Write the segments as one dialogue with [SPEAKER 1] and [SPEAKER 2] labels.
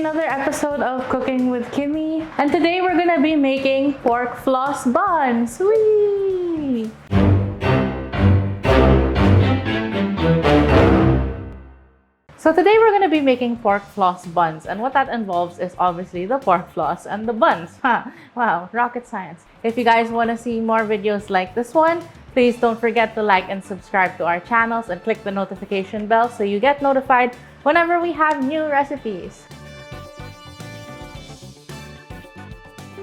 [SPEAKER 1] another episode of Cooking with Kimmy. And today we're gonna be making pork floss buns. Whee! So today we're gonna be making pork floss buns, and what that involves is obviously the pork floss and the buns. Wow, rocket science. If you guys wanna see more videos like this one, please don't forget to like and subscribe to our channels and click the notification bell so you get notified whenever we have new recipes.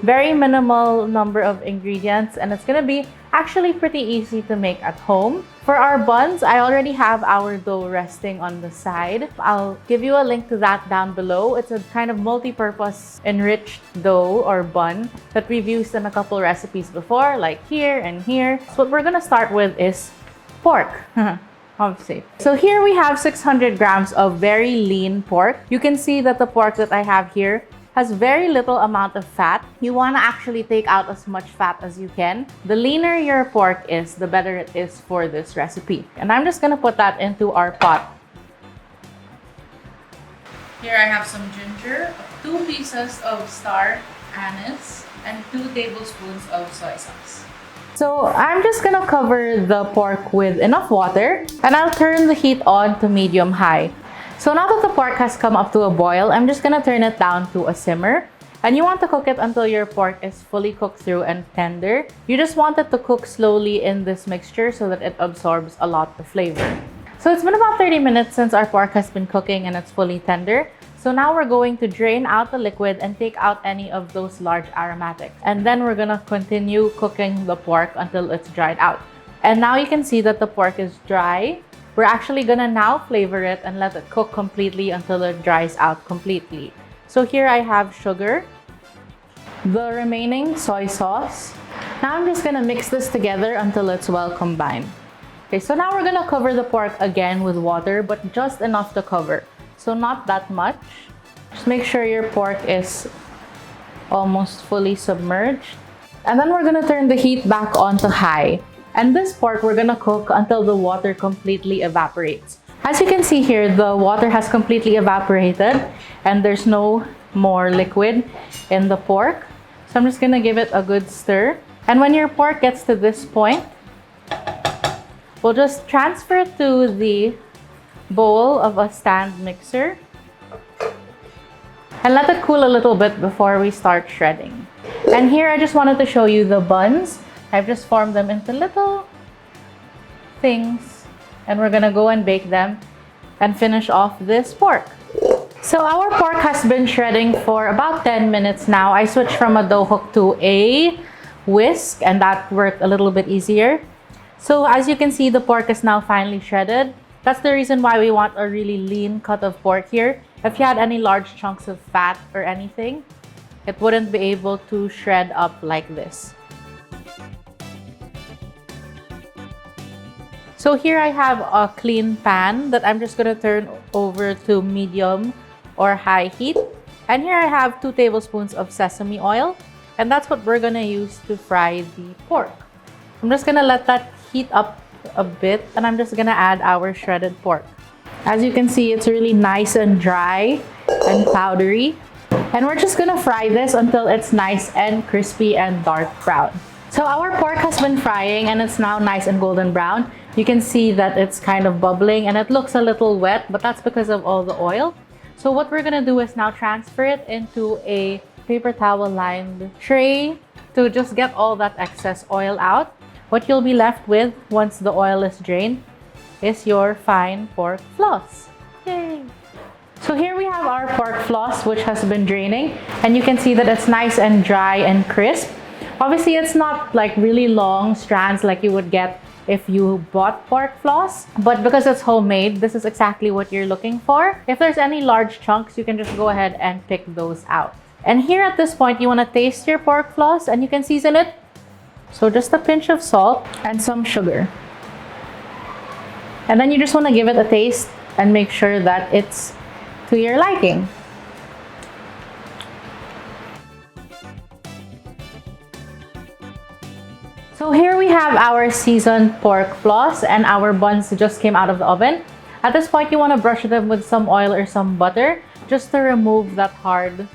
[SPEAKER 1] Very minimal number of ingredients, and it's gonna be actually pretty easy to make at home. For our buns, I already have our dough resting on the side. I'll give you a link to that down below. It's a kind of multi-purpose enriched dough or bun that we've used in a couple recipes before, like here and here. So what we're gonna start with is pork. Obviously. So here we have 600 grams of very lean pork. You can see that the pork that I have here has very little amount of fat. You want to actually take out as much fat as you can. The leaner your pork is, the better it is for this recipe. And I'm just gonna put that into our pot. Here I have some ginger, 2 pieces of star anise, and 2 tablespoons of soy sauce. So I'm just gonna cover the pork with enough water, and I'll turn the heat on to medium-high. So now that the pork has come up to a boil, I'm just gonna turn it down to a simmer. And you want to cook it until your pork is fully cooked through and tender. You just want it to cook slowly in this mixture so that it absorbs a lot of flavor. So it's been about 30 minutes since our pork has been cooking and it's fully tender. So now we're going to drain out the liquid and take out any of those large aromatics. And then we're gonna continue cooking the pork until it's dried out. And now you can see that the pork is dry. We're actually gonna now flavor it and let it cook completely until it dries out completely. So here I have sugar, the remaining soy sauce. Now I'm just gonna mix this together until it's well combined. Okay, so now we're gonna cover the pork again with water, but just enough to cover. So not that much. Just make sure your pork is almost fully submerged. And then we're gonna turn the heat back on to high. And this pork we're gonna cook until the water completely evaporates. As you can see here, the water has completely evaporated and there's no more liquid in the pork. So I'm just gonna give it a good stir. And when your pork gets to this point, we'll just transfer it to the bowl of a stand mixer and let it cool a little bit before we start shredding. And here I just wanted to show you the buns. I've just formed them into little things, and we're gonna go and bake them and finish off this pork. So our pork has been shredding for about 10 minutes now. I switched from a dough hook to a whisk, and that worked a little bit easier. So as you can see, the pork is now finely shredded. That's the reason why we want a really lean cut of pork here. If you had any large chunks of fat or anything, it wouldn't be able to shred up like this. So here I have a clean pan that I'm just gonna turn over to medium or high heat. And here I have 2 tablespoons of sesame oil, and that's what we're gonna use to fry the pork. I'm just gonna let that heat up a bit, and I'm just gonna add our shredded pork. As you can see, it's really nice and dry and powdery. And we're just gonna fry this until it's nice and crispy and dark brown. So our pork has been frying and it's now nice and golden brown. You can see that it's kind of bubbling and it looks a little wet, but that's because of all the oil. So what we're gonna do is now transfer it into a paper towel lined tray to just get all that excess oil out. What you'll be left with once the oil is drained is your fine pork floss. Yay! So here we have our pork floss, which has been draining, and you can see that it's nice and dry and crisp. Obviously, it's not like really long strands like you would get if you bought pork floss, but because it's homemade, this is exactly what you're looking for. If there's any large chunks, you can just go ahead and pick those out. And here at this point, you want to taste your pork floss and you can season it. So just a pinch of salt and some sugar. And then you just want to give it a taste and make sure that it's to your liking. So here we have our seasoned pork floss, and our buns just came out of the oven. At this point, you want to brush them with some oil or some butter just to remove that hard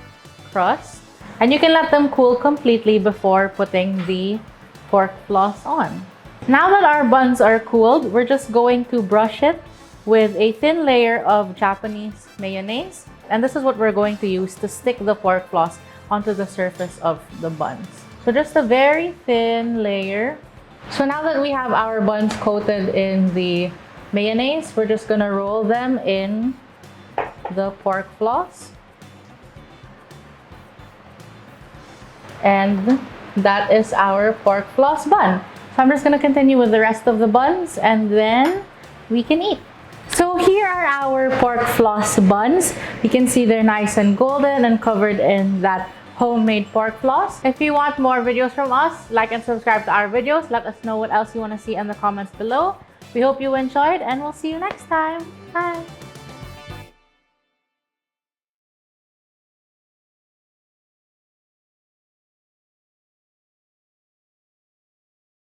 [SPEAKER 1] crust. And you can let them cool completely before putting the pork floss on. Now that our buns are cooled, we're just going to brush it with a thin layer of Japanese mayonnaise. And this is what we're going to use to stick the pork floss onto the surface of the buns. So just a very thin layer. So now that we have our buns coated in the mayonnaise, we're just gonna roll them in the pork floss. And that is our pork floss bun. So I'm just gonna continue with the rest of the buns and then we can eat. So here are our pork floss buns. You can see they're nice and golden and covered in that homemade pork floss. If you want more videos from us, like and subscribe to our videos. Let us know what else you want to see in the comments below. We hope you enjoyed and we'll see you next time. Bye!